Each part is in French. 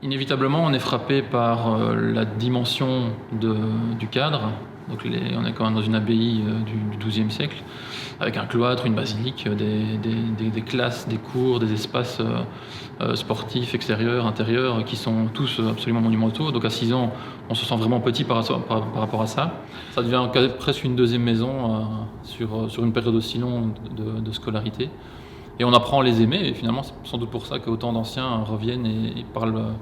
Inévitablement, on est frappé par la dimension du cadre. Donc on est quand même dans une abbaye du XIIe siècle, avec un cloître, une basilique, des classes, des cours, des espaces sportifs, extérieurs, intérieurs, qui sont tous absolument monumentaux. Donc à 6 ans, on se sent vraiment petit par rapport à ça. Ça devient presque une deuxième maison sur une période aussi longue de scolarité. Et on apprend à les aimer, et finalement c'est sans doute pour ça qu'autant d'anciens reviennent et parlent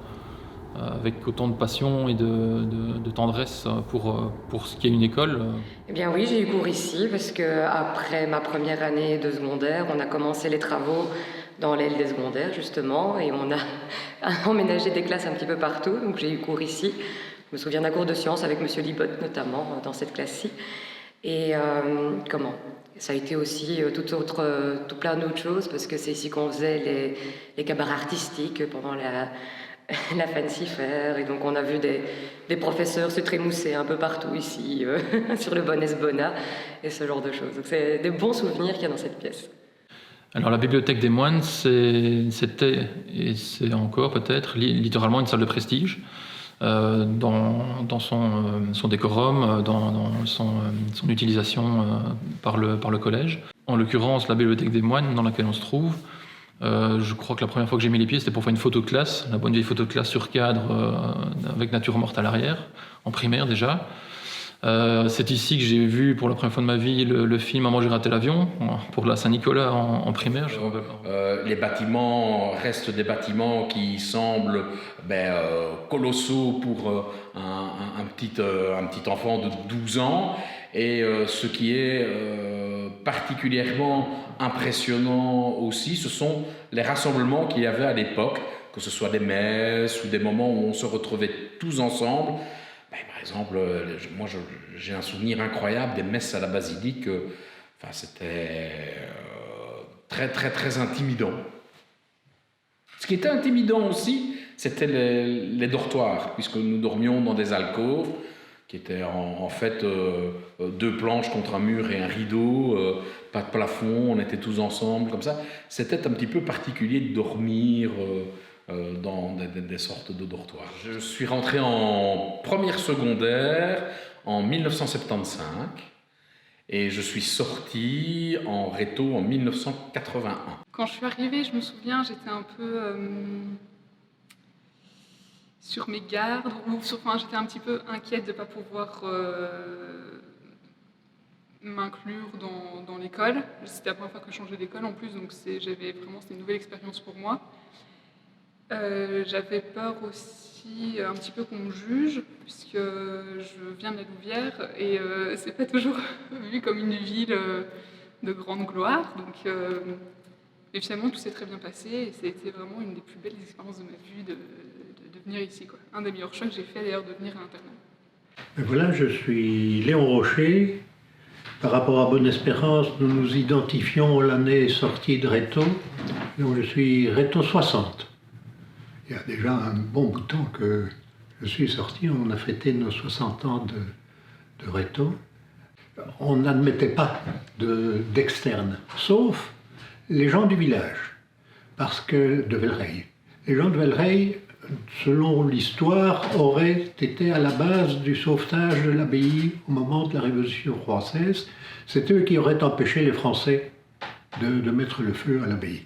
avec autant de passion et de tendresse pour ce qu'est une école. Eh bien oui, j'ai eu cours ici parce que après ma première année de secondaire, on a commencé les travaux dans l'aile des secondaires justement et on a emménagé des classes un petit peu partout, donc j'ai eu cours ici. Je me souviens d'un cours de sciences avec Monsieur Libot notamment dans cette classe-ci. Et ça a été aussi tout plein d'autres choses parce que c'est ici qu'on faisait les cabarets artistiques pendant la Fancy Fair, et donc on a vu des professeurs se trémousser un peu partout ici, sur le bon Esbona, et ce genre de choses. Donc c'est des bons souvenirs qu'il y a dans cette pièce. Alors la bibliothèque des moines, c'était, et c'est encore peut-être, littéralement une salle de prestige, dans son décorum, dans son utilisation par le collège. En l'occurrence, la bibliothèque des moines dans laquelle on se trouve, je crois que la première fois que j'ai mis les pieds, c'était pour faire une photo de classe, la bonne vieille photo de classe sur cadre, avec nature morte à l'arrière, en primaire déjà. C'est ici que j'ai vu pour la première fois de ma vie le film Maman j'ai raté l'avion, pour la Saint-Nicolas en primaire. Les bâtiments restent des bâtiments qui semblent colossaux pour un petit enfant de 12 ans. Et ce qui est particulièrement impressionnant aussi, ce sont les rassemblements qu'il y avait à l'époque, que ce soit des messes ou des moments où on se retrouvait tous ensemble. Par exemple, moi j'ai un souvenir incroyable des messes à la basilique. C'était très très très intimidant. Ce qui était intimidant aussi, c'était les dortoirs, puisque nous dormions dans des alcôves qui étaient en fait 2 planches contre un mur et un rideau, pas de plafond, on était tous ensemble comme ça. C'était un petit peu particulier de dormir dans des sortes de dortoirs. Je suis rentré en première secondaire en 1975 et je suis sorti en réto en 1981. Quand je suis arrivée, je me souviens, j'étais un peu sur mes gardes, j'étais un petit peu inquiète de ne pas pouvoir m'inclure dans l'école. C'était la première fois que je changeais d'école en plus, donc c'était une nouvelle expérience pour moi. J'avais peur aussi un petit peu qu'on me juge, puisque je viens de la Louvière et c'est pas toujours vu comme une ville de grande gloire. Donc, et finalement, tout s'est très bien passé et c'était vraiment une des plus belles expériences de ma vie de venir ici, quoi. Un des meilleurs choix que j'ai fait d'ailleurs de venir à l'internat. Voilà, je suis Léon Rocher. Par rapport à Bonne-Espérance, nous nous identifions l'année sortie de Réto. Donc je suis Réto 60. Il y a déjà un bon bout de temps que je suis sorti. On a fêté nos 60 ans de Réto. On n'admettait pas d'externes, sauf les gens du village, parce que de Vellereille. Les gens de Vellereille, selon l'histoire, auraient été à la base du sauvetage de l'abbaye au moment de la Révolution française. C'est eux qui auraient empêché les Français de mettre le feu à l'abbaye.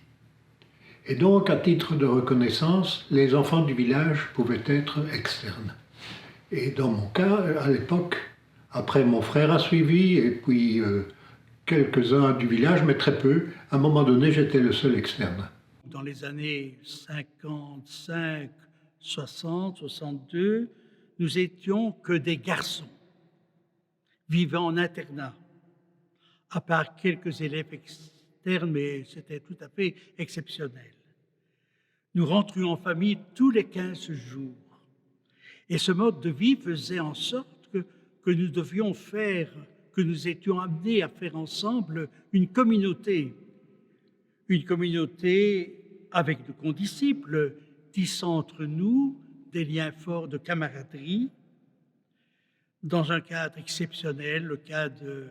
Et donc, à titre de reconnaissance, les enfants du village pouvaient être externes. Et dans mon cas, à l'époque, après mon frère a suivi, et puis quelques-uns du village, mais très peu, à un moment donné, j'étais le seul externe. Dans les années 55, 60, 62, nous étions que des garçons vivant en internat, à part quelques élèves externes, mais c'était tout à fait exceptionnel. Nous rentrions en famille tous les 15 jours. Et ce mode de vie faisait en sorte que nous devions faire, que nous étions amenés à faire ensemble une communauté avec de condisciples, tissant entre nous des liens forts de camaraderie, dans un cadre exceptionnel, le cadre de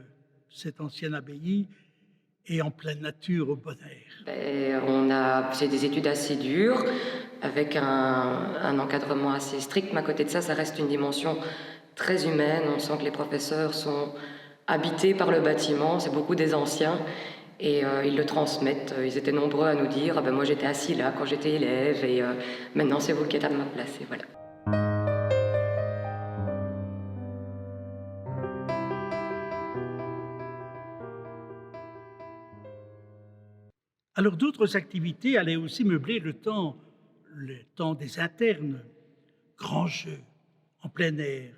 cette ancienne abbaye, et en pleine nature, au bon air. On a fait des études assez dures, avec un encadrement assez strict, mais à côté de ça, ça reste une dimension très humaine. On sent que les professeurs sont habités par le bâtiment, c'est beaucoup des anciens, et ils le transmettent. Ils étaient nombreux à nous dire ah ben moi j'étais assis là quand j'étais élève, et maintenant c'est vous qui êtes à ma place, et voilà. Alors d'autres activités allaient aussi meubler le temps des internes. Grands jeux en plein air,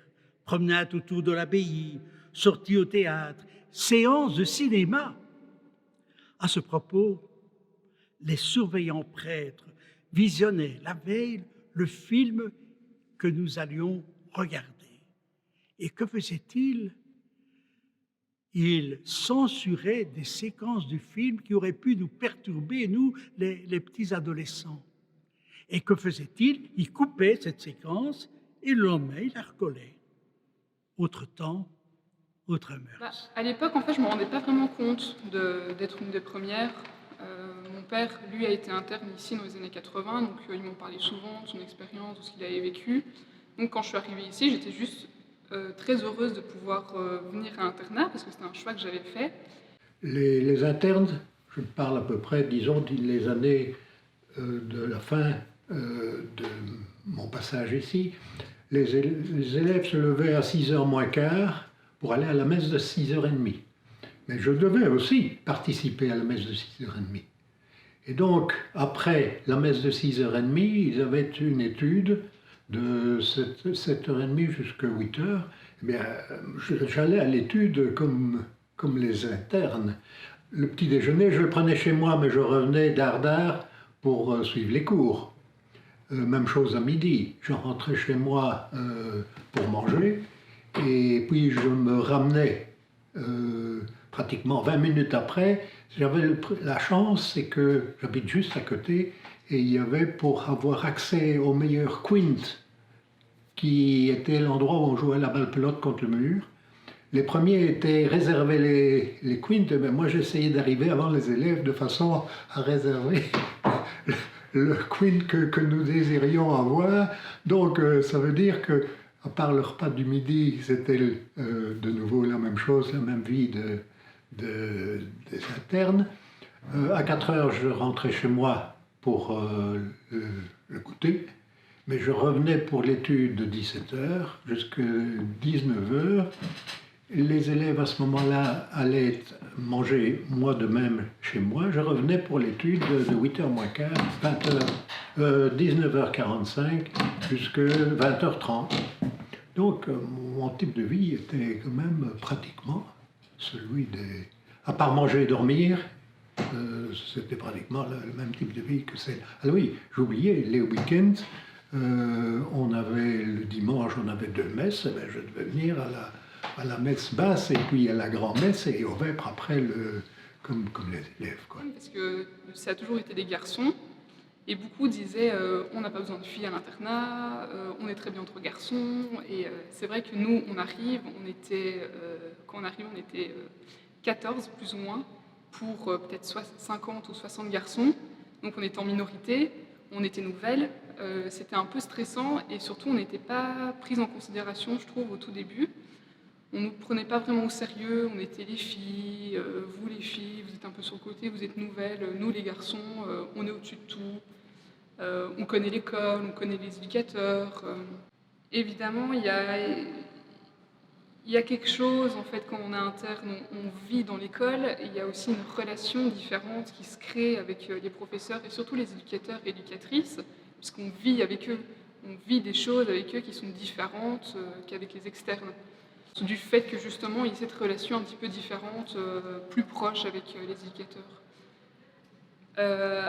promenades autour de l'abbaye, sorties au théâtre, séances de cinéma. À ce propos, les surveillants prêtres visionnaient la veille le film que nous allions regarder. Et que faisaient-ils? Ils censuraient des séquences du film qui auraient pu nous perturber, nous, les petits adolescents. Et que faisait-il? Il coupait cette séquence et le lendemain, il la recollait. Autre temps, autre mœurs. À l'époque, en fait, je ne me rendais pas vraiment compte d'être une des premières. Mon père, lui, a été interne ici dans les années 80, donc ils m'ont parlé souvent de son expérience, de ce qu'il avait vécu. Donc quand je suis arrivée ici, j'étais juste très heureuse de pouvoir venir à l'internat, parce que c'était un choix que j'avais fait. Les internes, je parle à peu près, disons, des années de la fin de mon passage ici, les élèves se levaient à 6h moins quart pour aller à la messe de 6h30. Mais je devais aussi participer à la messe de 6h30. Et donc, après la messe de 6h30, ils avaient une étude de 7h30 jusqu'à 8h. Eh bien, j'allais à l'étude comme les internes. Le petit déjeuner, je le prenais chez moi, mais je revenais d'Ardard pour suivre les cours. Même chose à midi, je rentrais chez moi pour manger, et puis je me ramenais pratiquement 20 minutes après. J'avais la chance, c'est que j'habite juste à côté, et il y avait, pour avoir accès au meilleur quint, qui était l'endroit où on jouait la balle pelote contre le mur. Les premiers étaient réservés les quints, mais moi j'essayais d'arriver avant les élèves de façon à réserver le quint que nous désirions avoir. Donc ça veut dire que, à part le repas du midi, c'était de nouveau la même chose, la même vie des internes. À 4h, je rentrais chez moi pour le goûter, mais je revenais pour l'étude de 17h jusqu'à 19h. Les élèves à ce moment-là allaient manger, moi de même chez moi. Je revenais pour l'étude de 8h moins quart, 19h45 jusqu'à 20h30. Donc mon type de vie était quand même pratiquement celui des... À part manger et dormir, c'était pratiquement le même type de vie que celle. Alors oui, j'oubliais, les week-ends, on avait le dimanche, on avait 2 messes, et bien je devais venir à la messe basse et puis à la grand-messe et au vêpres après, comme les élèves, quoi. Parce que ça a toujours été des garçons, et beaucoup disaient on n'a pas besoin de filles à l'internat, on est très bien entre garçons, et c'est vrai que nous, on arrive, quand on arrive, on était 14 plus ou moins, pour peut-être 50 ou 60 garçons, donc on était en minorité, on était nouvelles, c'était un peu stressant, et surtout on n'était pas pris en considération, je trouve, au tout début. On ne nous prenait pas vraiment au sérieux, on était les filles, vous les filles, vous êtes un peu sur le côté, vous êtes nouvelles, nous les garçons, on est au-dessus de tout. On connaît l'école, on connaît les éducateurs. Évidemment, il y a quelque chose, en fait, quand on est interne, on vit dans l'école, il y a aussi une relation différente qui se crée avec les professeurs et surtout les éducateurs et éducatrices, puisqu'on vit avec eux, on vit des choses avec eux qui sont différentes qu'avec les externes. Du fait que justement il y ait cette relation un petit peu différente, plus proche avec les éducateurs.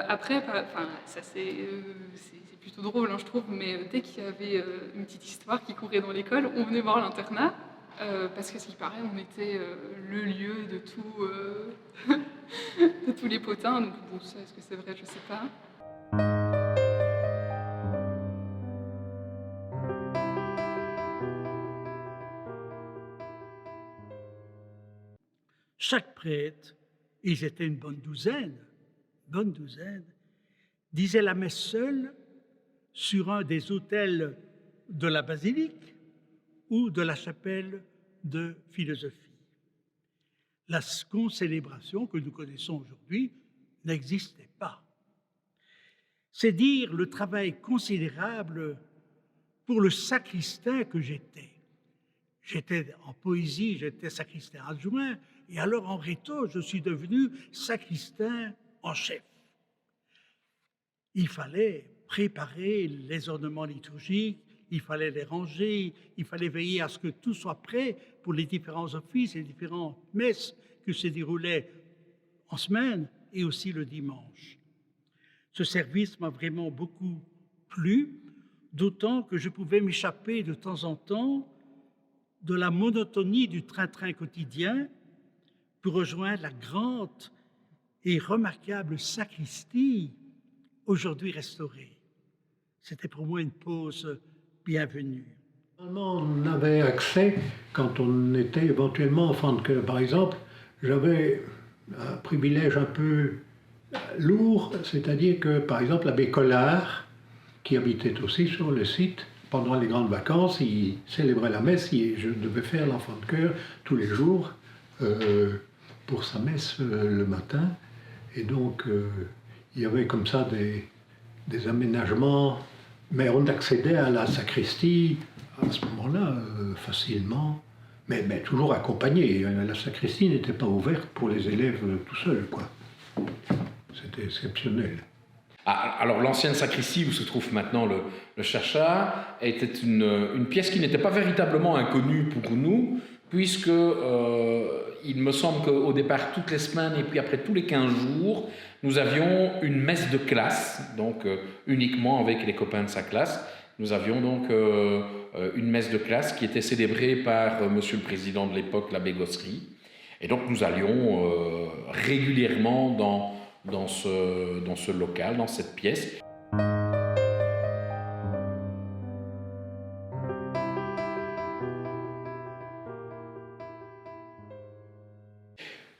Après, ça c'est plutôt drôle, hein, je trouve, mais dès qu'il y avait une petite histoire qui courait dans l'école, on venait voir l'internat, parce que ce qui paraît, on était le lieu de tout, de tous les potins, donc bon, ça, est-ce que c'est vrai, je sais pas. Chaque prêtre, ils étaient une bonne douzaine, disait la messe seule sur un des autels de la basilique ou de la chapelle de philosophie. La concélébration que nous connaissons aujourd'hui n'existait pas. C'est dire le travail considérable pour le sacristain que j'étais. J'étais en poésie, j'étais sacristain adjoint, et alors en réto, je suis devenu sacristain en chef. Il fallait préparer les ornements liturgiques, il fallait les ranger, il fallait veiller à ce que tout soit prêt pour les différents offices et les différentes messes qui se déroulaient en semaine et aussi le dimanche. Ce service m'a vraiment beaucoup plu, d'autant que je pouvais m'échapper de temps en temps de la monotonie du train-train quotidien pour rejoindre la grande et remarquable sacristie, aujourd'hui restaurée. C'était pour moi une pause bienvenue. Normalement, on avait accès, quand on était éventuellement enfant de chœur, par exemple, j'avais un privilège un peu lourd, c'est-à-dire que, par exemple, l'abbé Collard, qui habitait aussi sur le site, pendant les grandes vacances, il célébrait la messe et je devais faire l'enfant de chœur tous les jours pour sa messe le matin. Et donc, il y avait comme ça des aménagements, mais on accédait à la sacristie à ce moment-là facilement, mais toujours accompagné. La sacristie n'était pas ouverte pour les élèves tout seuls, quoi. C'était exceptionnel. Ah, alors l'ancienne sacristie où se trouve maintenant le Chacha était une pièce qui n'était pas véritablement inconnue pour nous, puisque il me semble qu'au départ toutes les semaines et puis après tous les 15 jours, nous avions une messe de classe, donc uniquement avec les copains de sa classe. Nous avions donc une messe de classe qui était célébrée par monsieur le président de l'époque, l'abbé Gossery. Et donc nous allions régulièrement dans ce local, dans cette pièce.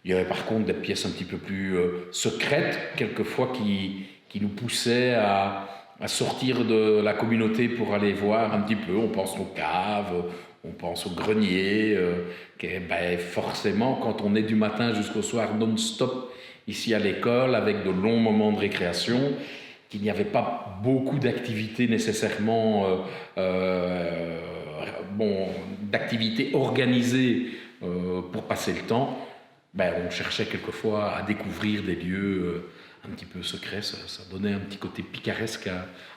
Il y avait par contre des pièces un petit peu plus secrètes, quelquefois qui nous poussaient à sortir de la communauté pour aller voir un petit peu. On pense aux caves, on pense au grenier. Forcément, quand on est du matin jusqu'au soir non-stop ici à l'école, avec de longs moments de récréation, qu'il n'y avait pas beaucoup d'activités nécessairement, d'activités organisées pour passer le temps, on cherchait quelquefois à découvrir des lieux un petit peu secrets. Ça donnait un petit côté picaresque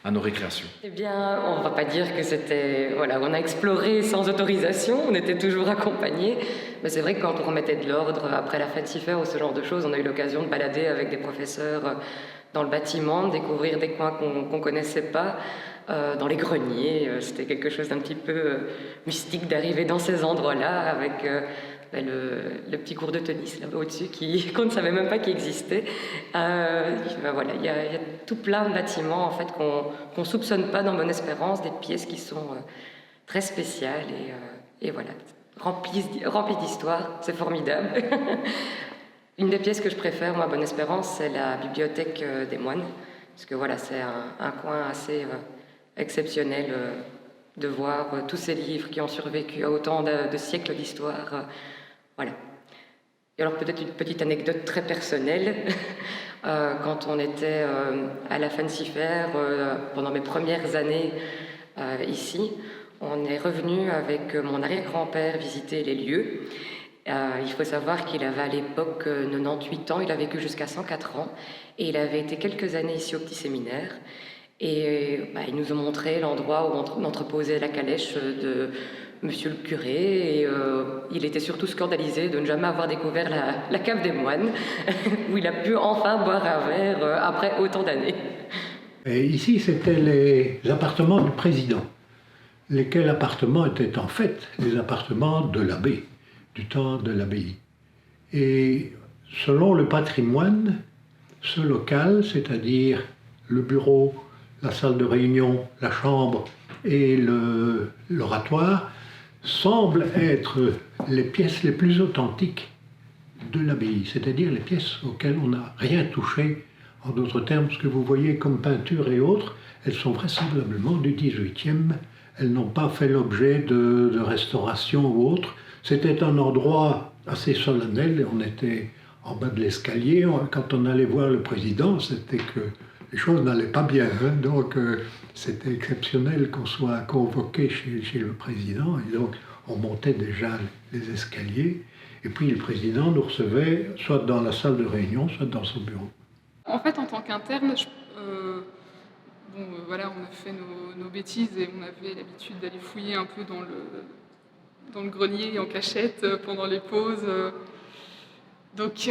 à nos récréations. Eh bien, on ne va pas dire que c'était... Voilà, on a exploré sans autorisation, on était toujours accompagnés. Mais c'est vrai que quand on remettait de l'ordre après la Fancy Fair ou ce genre de choses, on a eu l'occasion de balader avec des professeurs dans le bâtiment, de découvrir des coins qu'on ne connaissait pas, dans les greniers. C'était quelque chose d'un petit peu mystique d'arriver dans ces endroits-là avec... le petit cours de tennis là-bas au-dessus qu'on ne savait même pas qu'il existait. Voilà, il y a tout plein de bâtiments en fait qu'on soupçonne pas dans Bonne Espérance, des pièces qui sont très spéciales et voilà, remplies d'histoire. C'est formidable. Une des pièces que je préfère, moi, à Bonne Espérance, c'est la bibliothèque des moines, parce que voilà, c'est un coin assez exceptionnel de voir tous ces livres qui ont survécu à autant de siècles d'histoire. Voilà. Et alors peut-être une petite anecdote très personnelle. Quand on était à la Fancy Fair, pendant mes premières années ici, on est revenu avec mon arrière-grand-père visiter les lieux. Il faut savoir qu'il avait à l'époque 98 ans, il a vécu jusqu'à 104 ans, et il avait été quelques années ici au petit séminaire. Et ils nous ont montré l'endroit où on entreposait la calèche de monsieur le curé. Et il était surtout scandalisé de ne jamais avoir découvert la cave des moines, où il a pu enfin boire un verre après autant d'années. Et ici, c'était les appartements du président, lesquels appartements étaient en fait les appartements de l'abbé, du temps de l'abbaye. Et selon le patrimoine, ce local, c'est-à-dire le bureau, la salle de réunion, la chambre et l'oratoire semblent être les pièces les plus authentiques de l'abbaye, c'est-à-dire les pièces auxquelles on n'a rien touché, en d'autres termes, ce que vous voyez comme peinture et autres, elles sont vraisemblablement du XVIIIe. Elles n'ont pas fait l'objet de restauration ou autre. C'était un endroit assez solennel. On était en bas de l'escalier. Quand on allait voir le président, c'était que les choses n'allaient pas bien. Hein. Donc c'était exceptionnel qu'on soit convoqué chez le président. Et donc on montait déjà les escaliers. Et puis le président nous recevait soit dans la salle de réunion, soit dans son bureau. En fait, en tant qu'interne, voilà, on a fait nos bêtises et on avait l'habitude d'aller fouiller un peu dans le grenier en cachette pendant les pauses. Donc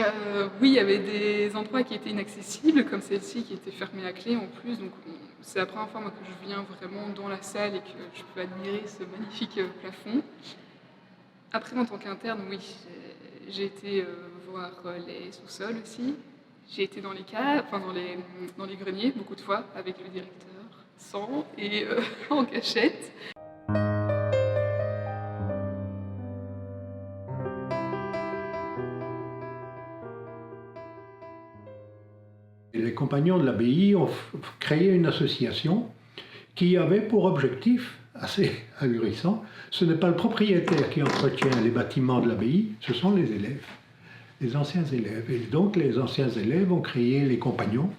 oui, il y avait des endroits qui étaient inaccessibles, comme celle-ci qui était fermée à clé en plus. Donc c'est la première fois moi, que je viens vraiment dans la salle et que je peux admirer ce magnifique plafond. Après, en tant qu'interne, oui, j'ai été voir les sous-sols aussi. J'ai été dans les caves, enfin dans les greniers beaucoup de fois avec le directeur, sans et en cachette. Les compagnons de l'abbaye ont créé une association qui avait pour objectif, assez ahurissant, ce n'est pas le propriétaire qui entretient les bâtiments de l'abbaye, ce sont les élèves, les anciens élèves. Et donc les anciens élèves ont créé les compagnons,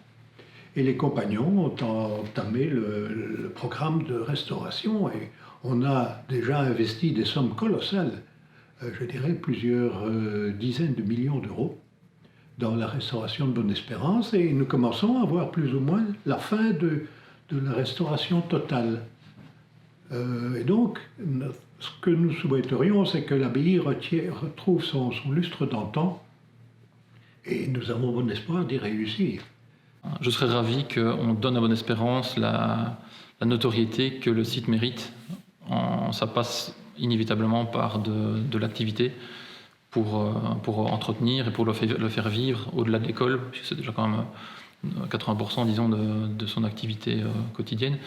et les compagnons ont entamé le programme de restauration, et on a déjà investi des sommes colossales, je dirais plusieurs dizaines de millions d'euros, dans la restauration de Bonne-Espérance, et nous commençons à voir plus ou moins la fin de la restauration totale. Et donc, ce que nous souhaiterions, c'est que l'abbaye retrouve son lustre d'antan, et nous avons bon espoir d'y réussir. Je serais ravi qu'on donne à Bonne-Espérance la notoriété que le site mérite. Ça passe inévitablement par de l'activité pour entretenir et pour le faire vivre au-delà de l'école, puisque c'est déjà quand même 80% disons, de son activité quotidienne.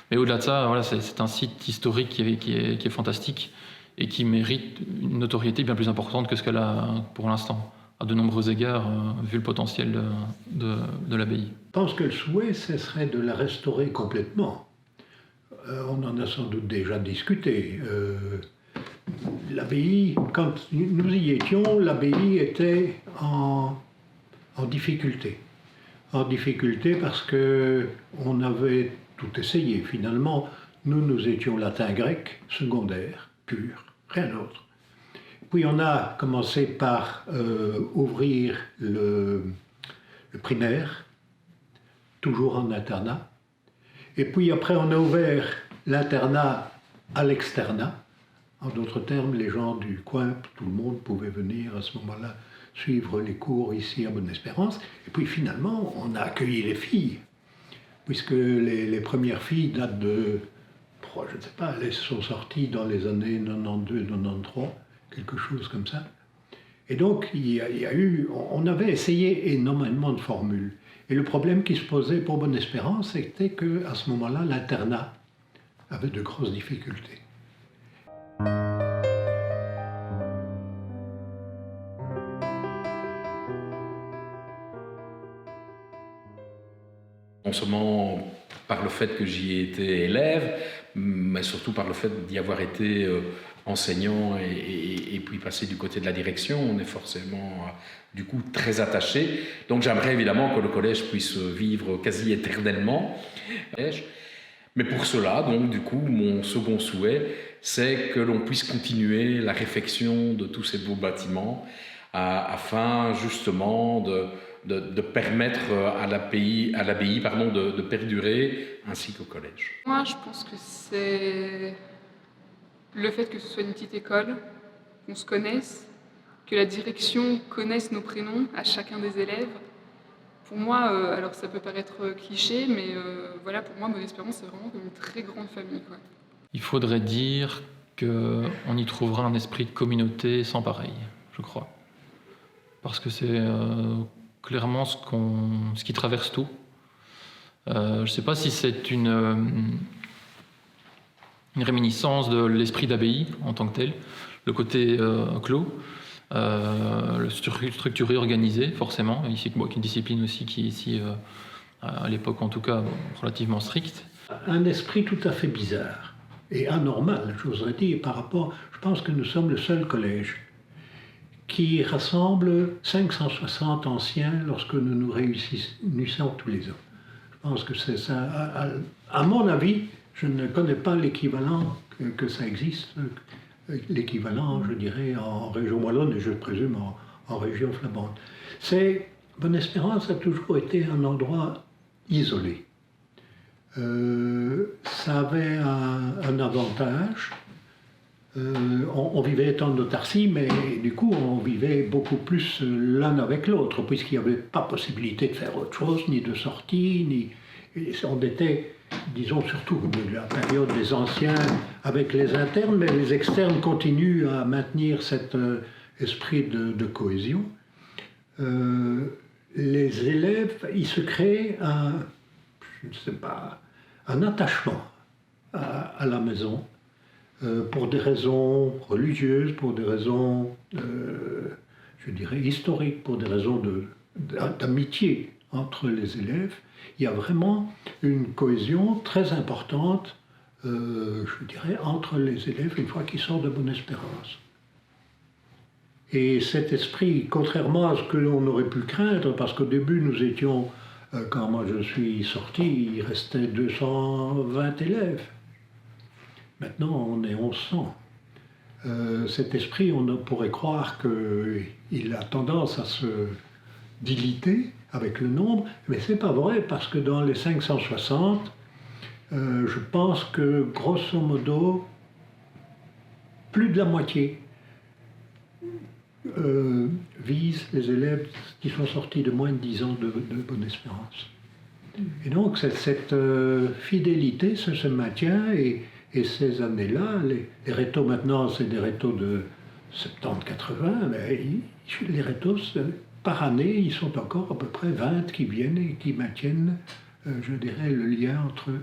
Mais au-delà de ça, voilà, c'est un site historique qui est fantastique et qui mérite une notoriété bien plus importante que ce qu'elle a pour l'instant, à de nombreux égards, vu le potentiel de l'abbaye. Je pense que le souhait, ce serait de la restaurer complètement. On en a sans doute déjà discuté. L'abbaye, quand nous y étions, l'abbaye était en difficulté. En difficulté parce qu'on avait tout essayé. Finalement, nous étions latin-grec, secondaire, pur, rien d'autre. Puis on a commencé par ouvrir le primaire, toujours en internat. Et puis après, on a ouvert l'internat à l'externat. En d'autres termes, les gens du coin, tout le monde pouvait venir à ce moment-là suivre les cours ici à Bonne-Espérance. Et puis finalement, on a accueilli les filles, puisque les premières filles datent de, je ne sais pas, elles sont sorties dans les années 92-93, quelque chose comme ça. Et donc, on avait essayé énormément de formules. Et le problème qui se posait pour Bonne-Espérance, c'était qu'à ce moment-là, l'internat avait de grosses difficultés. Non seulement par le fait que j'y ai été élève, mais surtout par le fait d'y avoir été enseignant et puis passer du côté de la direction, on est forcément du coup très attaché. Donc j'aimerais évidemment que le collège puisse vivre quasi éternellement. Mais pour cela, donc du coup, mon second souhait, c'est que l'on puisse continuer la réfection de tous ces beaux bâtiments afin justement de permettre à l'abbaye de perdurer, ainsi qu'au collège. Moi, je pense que c'est le fait que ce soit une petite école, qu'on se connaisse, que la direction connaisse nos prénoms à chacun des élèves. Pour moi, alors ça peut paraître cliché, mais voilà, pour moi, Bonne-Espérance, c'est vraiment comme une très grande famille, quoi. Il faudrait dire qu'on y trouvera un esprit de communauté sans pareil, je crois. Parce que c'est clairement ce qui traverse tout. Je ne sais pas si c'est une réminiscence de l'esprit d'abbaye en tant que tel, le côté clos, le structuré, organisé, forcément, ici, qui est une discipline aussi qui est ici à l'époque en tout cas, relativement strict. Un esprit tout à fait bizarre et anormal, j'oserais dire, par rapport. Je pense que nous sommes le seul collège qui rassemble 560 anciens lorsque nous nous réunissons tous les ans. Je pense que c'est ça. À mon avis, je ne connais pas l'équivalent que ça existe, l'équivalent, je dirais, en région wallonne et je présume en région flamande. Bonne-Espérance a toujours été un endroit isolé. Ça avait un avantage. On vivait en autarcie, mais du coup, on vivait beaucoup plus l'un avec l'autre, puisqu'il n'y avait pas possibilité de faire autre chose, ni de sortie, on était, disons, surtout la période des anciens avec les internes, mais les externes continuent à maintenir cet esprit de cohésion. Les élèves, il se crée un attachement à la maison. Pour des raisons religieuses, pour des raisons, je dirais, historiques, pour des raisons d'amitié entre les élèves. Il y a vraiment une cohésion très importante, je dirais, entre les élèves une fois qu'ils sortent de Bonne-Espérance. Et cet esprit, contrairement à ce que l'on aurait pu craindre, parce qu'au début nous étions, quand moi je suis sorti, il restait 220 élèves. Maintenant, on est 1100. Cet esprit, on pourrait croire qu'il a tendance à se diliter avec le nombre, mais ce n'est pas vrai, parce que dans les 560, je pense que, grosso modo, plus de la moitié visent les élèves qui sont sortis de moins de 10 ans de Bonne-Espérance. Et donc, cette fidélité se maintient, et ces années-là, les rétos maintenant, c'est des rétos de 70-80, mais les rétos, par année, ils sont encore à peu près 20 qui viennent et qui maintiennent, je dirais, le lien entre eux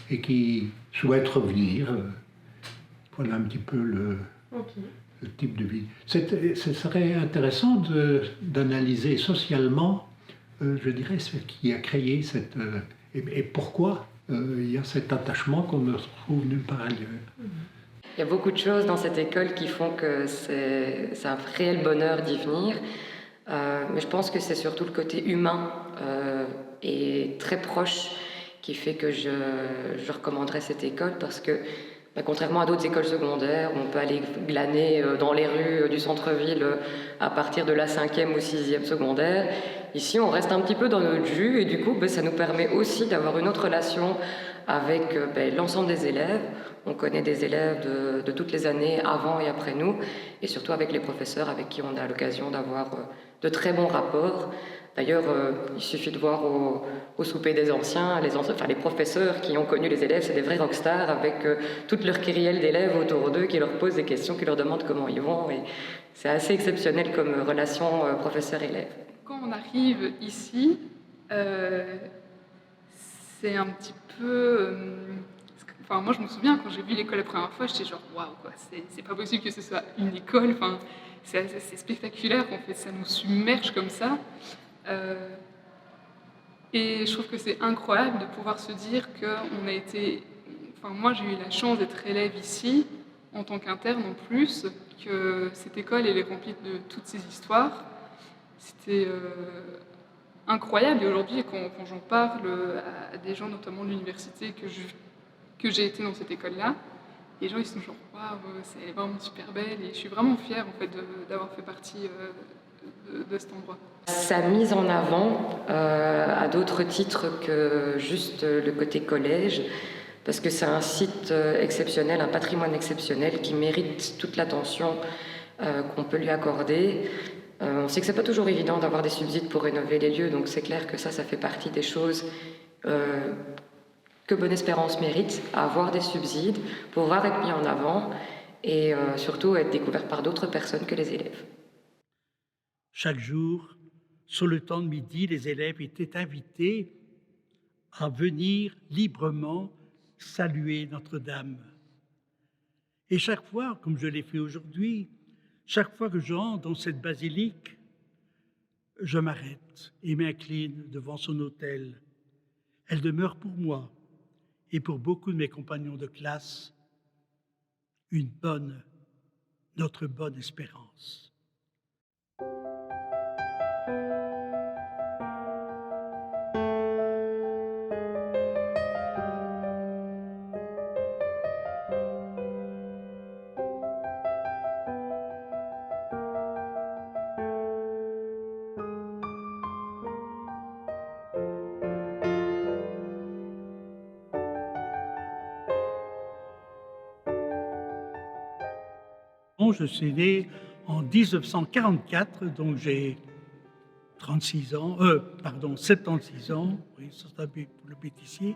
et qui souhaitent revenir. Voilà un petit peu le type de vie. Ce serait intéressant d'analyser socialement, je dirais, ce qui a créé et pourquoi il y a cet attachement qu'on ne trouve nulle part ailleurs. Il y a beaucoup de choses dans cette école qui font que c'est un réel bonheur d'y venir. Mais je pense que c'est surtout le côté humain et très proche qui fait que je recommanderais cette école, parce que contrairement à d'autres écoles secondaires où on peut aller glaner dans les rues du centre-ville à partir de la 5e ou 6e secondaire, ici on reste un petit peu dans notre jus, et du coup ça nous permet aussi d'avoir une autre relation avec l'ensemble des élèves. On connaît des élèves de toutes les années avant et après nous, et surtout avec les professeurs avec qui on a l'occasion d'avoir de très bons rapports. D'ailleurs, il suffit de voir au souper des anciens, les professeurs qui ont connu les élèves, c'est des vrais rockstars avec toute leur kyrielle d'élèves autour d'eux qui leur posent des questions, qui leur demandent comment ils vont. Et c'est assez exceptionnel comme relation professeur-élève. Quand on arrive ici, c'est un petit peu... Enfin, moi, je me souviens, quand j'ai vu l'école la première fois, j'étais genre, waouh, quoi, c'est pas possible que ce soit une école. Enfin, c'est spectaculaire, en fait, ça nous submerge comme ça. Et je trouve que c'est incroyable de pouvoir se dire qu'on a été... Enfin, moi, j'ai eu la chance d'être élève ici, en tant qu'interne en plus, que cette école, elle est remplie de toutes ces histoires. C'était incroyable. Et aujourd'hui, quand j'en parle à des gens, notamment de l'université, que j'ai été dans cette école-là, les gens, ils sont genre, waouh, c'est vraiment super belle. Et je suis vraiment fière, en fait, d'avoir fait partie de cet endroit. Sa mise en avant à d'autres titres que juste le côté collège, parce que c'est un site exceptionnel, un patrimoine exceptionnel qui mérite toute l'attention qu'on peut lui accorder. On sait que c'est pas toujours évident d'avoir des subsides pour rénover les lieux, donc c'est clair que ça fait partie des choses que Bonne-Espérance mérite, avoir des subsides, pouvoir être mis en avant et surtout être découvert par d'autres personnes que les élèves. Chaque jour, sur le temps de midi, les élèves étaient invités à venir librement saluer Notre-Dame. Et chaque fois, comme je l'ai fait aujourd'hui, chaque fois que j'entre dans cette basilique, je m'arrête et m'incline devant son autel Elle demeure pour moi et pour beaucoup de mes compagnons de classe notre bonne espérance. Je suis né en 1944, donc j'ai 76 ans, oui, ça c'est pour le bêtisier.